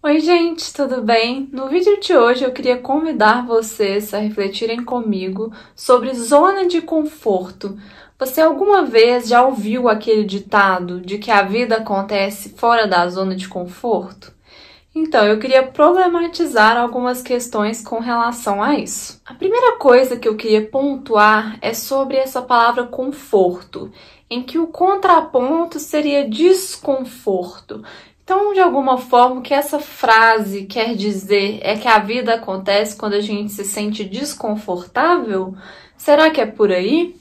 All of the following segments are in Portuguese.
Oi, gente, tudo bem? No vídeo de hoje eu queria convidar vocês a refletirem comigo sobre zona de conforto. Você alguma vez já ouviu aquele ditado de que a vida acontece fora da zona de conforto? Então, eu queria problematizar algumas questões com relação a isso. A primeira coisa que eu queria pontuar é sobre essa palavra conforto, em que o contraponto seria desconforto. Então, de alguma forma, o que essa frase quer dizer é que a vida acontece quando a gente se sente desconfortável? Será que é por aí?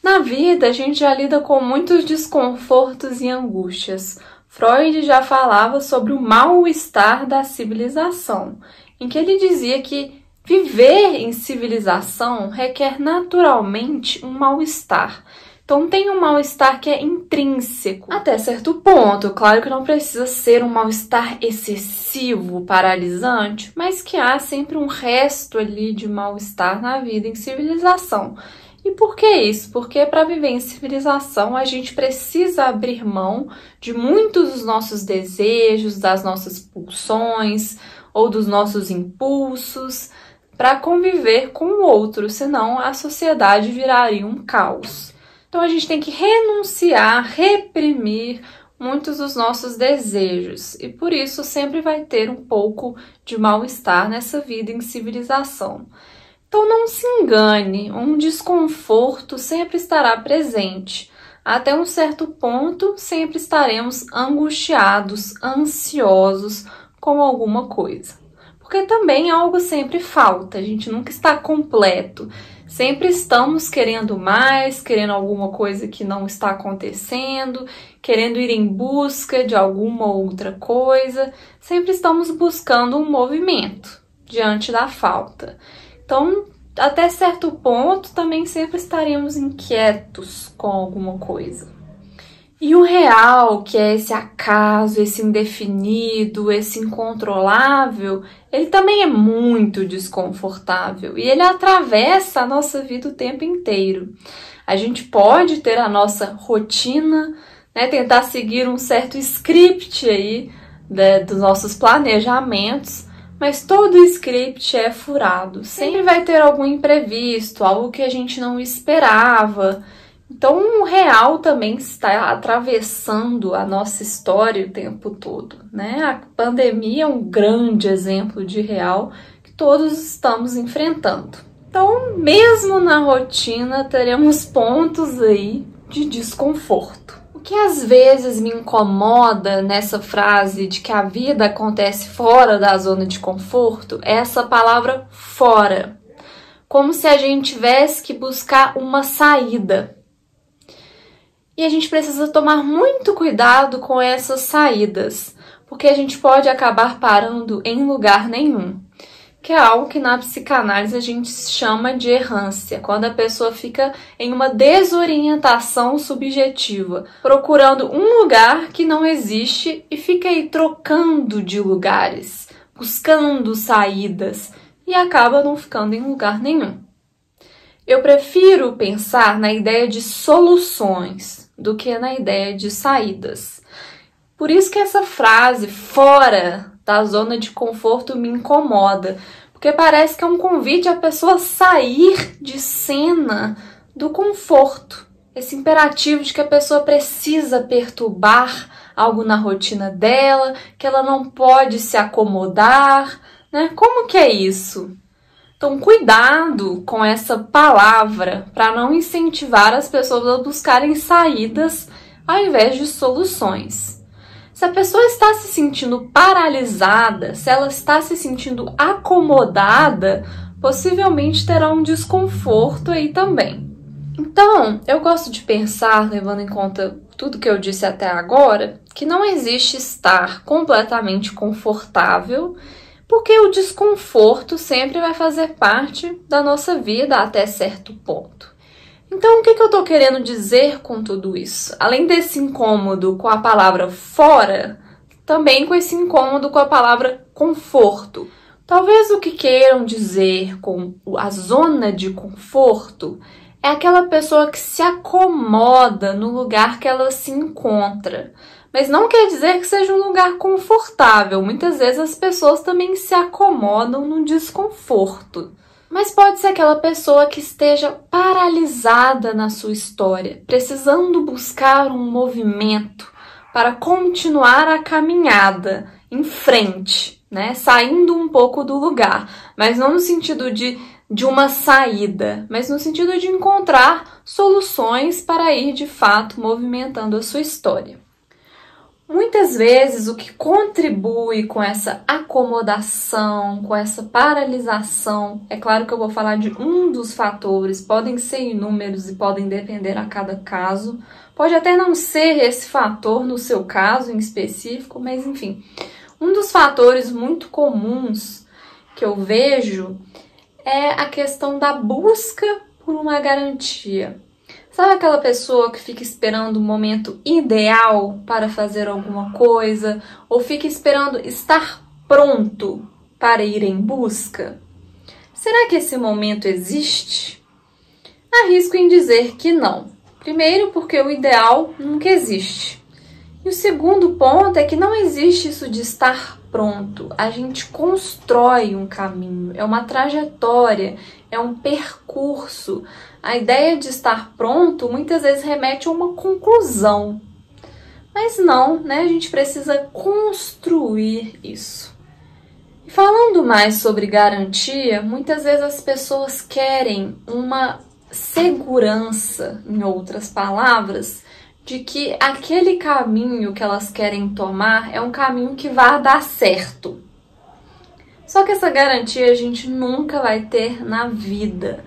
Na vida, a gente já lida com muitos desconfortos e angústias. Freud já falava sobre o mal-estar da civilização, em que ele dizia que viver em civilização requer naturalmente um mal-estar. Então tem um mal-estar que é intrínseco, até certo ponto. Claro que não precisa ser um mal-estar excessivo, paralisante, mas que há sempre um resto ali de mal-estar na vida em civilização. E por que isso? Porque para viver em civilização a gente precisa abrir mão de muitos dos nossos desejos, das nossas pulsões ou dos nossos impulsos para conviver com o outro, senão a sociedade viraria um caos. Então a gente tem que renunciar, reprimir muitos dos nossos desejos e por isso sempre vai ter um pouco de mal-estar nessa vida em civilização. Então não se engane, um desconforto sempre estará presente. Até um certo ponto, sempre estaremos angustiados, ansiosos com alguma coisa. Porque também algo sempre falta, a gente nunca está completo. Sempre estamos querendo mais, querendo alguma coisa que não está acontecendo, querendo ir em busca de alguma outra coisa. Sempre estamos buscando um movimento diante da falta. Então, até certo ponto, também sempre estaremos inquietos com alguma coisa. E o real, que é esse acaso, esse indefinido, esse incontrolável, ele também é muito desconfortável e ele atravessa a nossa vida o tempo inteiro. A gente pode ter a nossa rotina, né, tentar seguir um certo script aí, dos nossos planejamentos, mas todo script é furado. Sempre vai ter algum imprevisto, algo que a gente não esperava. Então, o real também está atravessando a nossa história o tempo todo, né? A pandemia é um grande exemplo de real que todos estamos enfrentando. Então, mesmo na rotina, teremos pontos aí de desconforto. O que às vezes me incomoda nessa frase de que a vida acontece fora da zona de conforto é essa palavra fora. Como se a gente tivesse que buscar uma saída. E a gente precisa tomar muito cuidado com essas saídas, porque a gente pode acabar parando em lugar nenhum, que é algo que na psicanálise a gente chama de errância, quando a pessoa fica em uma desorientação subjetiva, procurando um lugar que não existe e fica aí trocando de lugares, buscando saídas e acaba não ficando em lugar nenhum. Eu prefiro pensar na ideia de soluções do que na ideia de saídas. Por isso que essa frase, fora da zona de conforto, me incomoda, porque parece que é um convite à pessoa sair de cena do conforto. Esse imperativo de que a pessoa precisa perturbar algo na rotina dela, que ela não pode se acomodar, né? Como que é isso? Então, cuidado com essa palavra para não incentivar as pessoas a buscarem saídas ao invés de soluções. Se a pessoa está se sentindo paralisada, se ela está se sentindo acomodada, possivelmente terá um desconforto aí também. Então, eu gosto de pensar, levando em conta tudo que eu disse até agora, que não existe estar completamente confortável, porque o desconforto sempre vai fazer parte da nossa vida até certo ponto. Então, o que eu estou querendo dizer com tudo isso? Além desse incômodo com a palavra fora, também com esse incômodo com a palavra conforto. Talvez o que queiram dizer com a zona de conforto é aquela pessoa que se acomoda no lugar que ela se encontra, Mas não quer dizer que seja um lugar confortável. Muitas vezes as pessoas também se acomodam no desconforto. Mas pode ser aquela pessoa que esteja paralisada na sua história, precisando buscar um movimento para continuar a caminhada em frente, né? Saindo um pouco do lugar, mas não no sentido de uma saída, mas no sentido de encontrar soluções para ir de fato movimentando a sua história. Muitas vezes o que contribui com essa acomodação, com essa paralisação, é claro que eu vou falar de um dos fatores, podem ser inúmeros e podem depender a cada caso, pode até não ser esse fator no seu caso em específico, mas enfim, um dos fatores muito comuns que eu vejo é a questão da busca por uma garantia. Sabe aquela pessoa que fica esperando o momento ideal para fazer alguma coisa? Ou fica esperando estar pronto para ir em busca? Será que esse momento existe? Arrisco em dizer que não. Primeiro, porque o ideal nunca existe. E o segundo ponto é que não existe isso de estar pronto. A gente constrói um caminho, é uma trajetória, é um percurso. A ideia de estar pronto muitas vezes remete a uma conclusão. Mas não, né? A gente precisa construir isso. E falando mais sobre garantia, muitas vezes as pessoas querem uma segurança, em outras palavras, de que aquele caminho que elas querem tomar é um caminho que vai dar certo. Só que essa garantia a gente nunca vai ter na vida.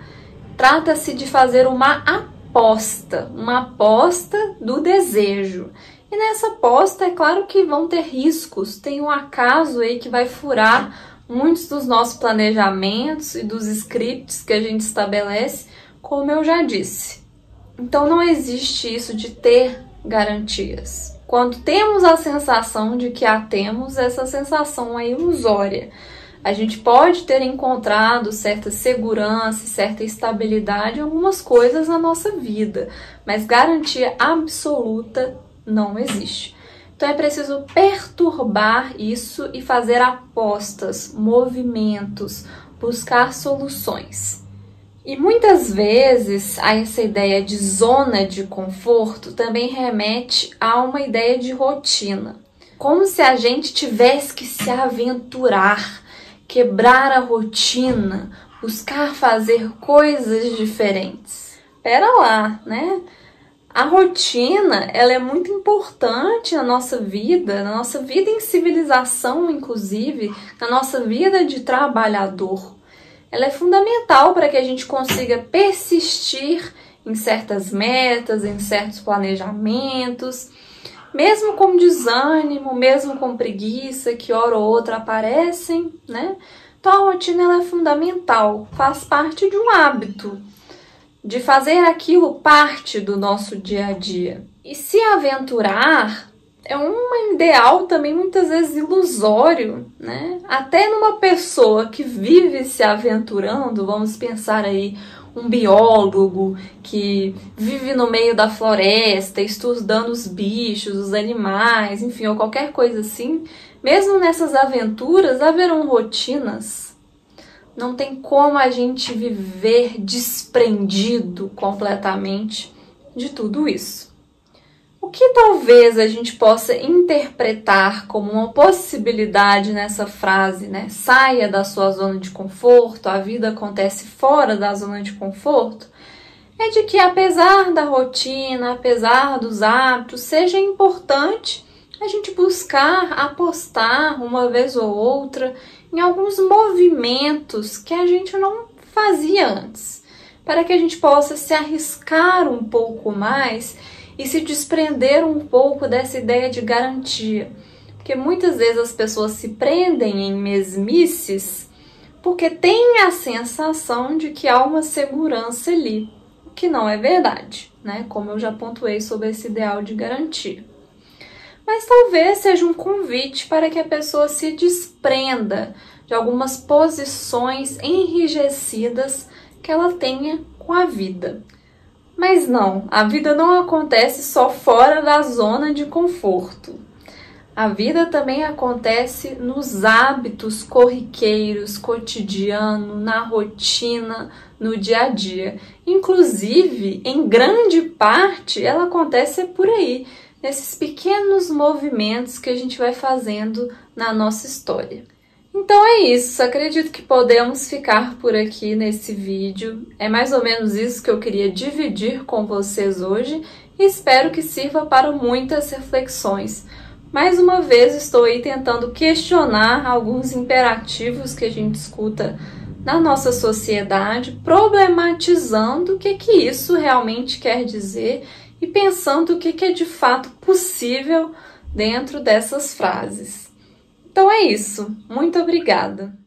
Trata-se de fazer uma aposta do desejo. E nessa aposta, é claro que vão ter riscos, tem um acaso aí que vai furar muitos dos nossos planejamentos e dos scripts que a gente estabelece, como eu já disse. Então não existe isso de ter garantias. Quando temos a sensação de que a temos, essa sensação é ilusória. A gente pode ter encontrado certa segurança, certa estabilidade em algumas coisas na nossa vida, mas garantia absoluta não existe. Então é preciso perturbar isso e fazer apostas, movimentos, buscar soluções. E muitas vezes a essa ideia de zona de conforto também remete a uma ideia de rotina. Como se a gente tivesse que se aventurar, quebrar a rotina, buscar fazer coisas diferentes. Pera lá, né? A rotina, ela é muito importante na nossa vida em civilização, inclusive, na nossa vida de trabalhador. Ela é fundamental para que a gente consiga persistir em certas metas, em certos planejamentos, mesmo com desânimo, mesmo com preguiça, que hora ou outra aparecem, né? Então a rotina ela é fundamental, faz parte de um hábito, de fazer aquilo parte do nosso dia a dia. E se aventurar é um ideal também muitas vezes ilusório, né? Até numa pessoa que vive se aventurando, vamos pensar aí, um biólogo que vive no meio da floresta, estudando os bichos, os animais, enfim, ou qualquer coisa assim, mesmo nessas aventuras haverão rotinas. Não tem como a gente viver desprendido completamente de tudo isso. O que talvez a gente possa interpretar como uma possibilidade nessa frase, né? Saia da sua zona de conforto, a vida acontece fora da zona de conforto, é de que apesar da rotina, apesar dos hábitos, seja importante a gente buscar apostar uma vez ou outra em alguns movimentos que a gente não fazia antes, para que a gente possa se arriscar um pouco mais e se desprender um pouco dessa ideia de garantia. Porque muitas vezes as pessoas se prendem em mesmices porque têm a sensação de que há uma segurança ali, o que não é verdade, né? Como eu já pontuei sobre esse ideal de garantia. Mas talvez seja um convite para que a pessoa se desprenda de algumas posições enrijecidas que ela tenha com a vida. Mas não, a vida não acontece só fora da zona de conforto. A vida também acontece nos hábitos corriqueiros, cotidiano, na rotina, no dia a dia. Inclusive, em grande parte, ela acontece por aí, nesses pequenos movimentos que a gente vai fazendo na nossa história. Então é isso, acredito que podemos ficar por aqui nesse vídeo. É mais ou menos isso que eu queria dividir com vocês hoje e espero que sirva para muitas reflexões. Mais uma vez estou aí tentando questionar alguns imperativos que a gente escuta na nossa sociedade, problematizando o que isso realmente quer dizer e pensando o que é de fato possível dentro dessas frases. Então é isso. Muito obrigada!